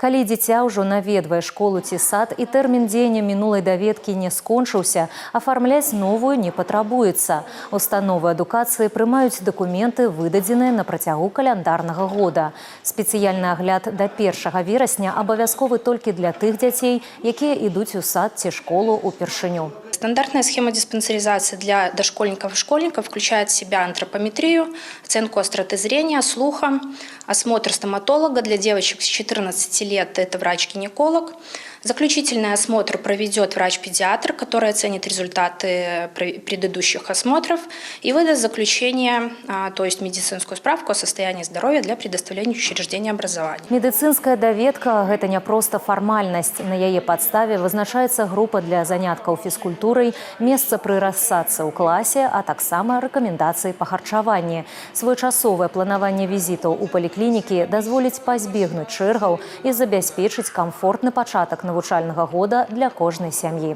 Калі дзіця ўжо наведвае школу ці сад і тэрмін дзеяння мінулай даведкі не скончыўся, афармляць новую не патрабуецца. Установы адукацыі прымаюць дакументы, выдадзеныя на працягу каляндарнага года. Спецыяльны агляд да 1 верасня абавязковы толькі для тых дзяцей, якія ідуць у сад ці школу ўпершыню. Стандартная схема диспансеризации для дошкольников и школьников включает в себя антропометрию, оценку остроты зрения, слуха, осмотр стоматолога для девочек с 14 лет – это врач-гинеколог. Заключительный осмотр проведет врач-педиатр, который оценит результаты предыдущих осмотров и выдаст заключение, то есть медицинскую справку о состоянии здоровья для предоставления учреждения образования. Медыцынская даведка – гэта не проста фармальнасць. На яе падставе вызначаецца група для заняткаў фізкультурай, месца пры рассадцы ў класе, а таксама рэкамендацыі па харчаванні. Своечасовае планаванне візітаў у паліклінікі дазволіць пазбегнуць чэргаў і забяспечыць камфортны пачатак навучальнага года для кожнай сям'і.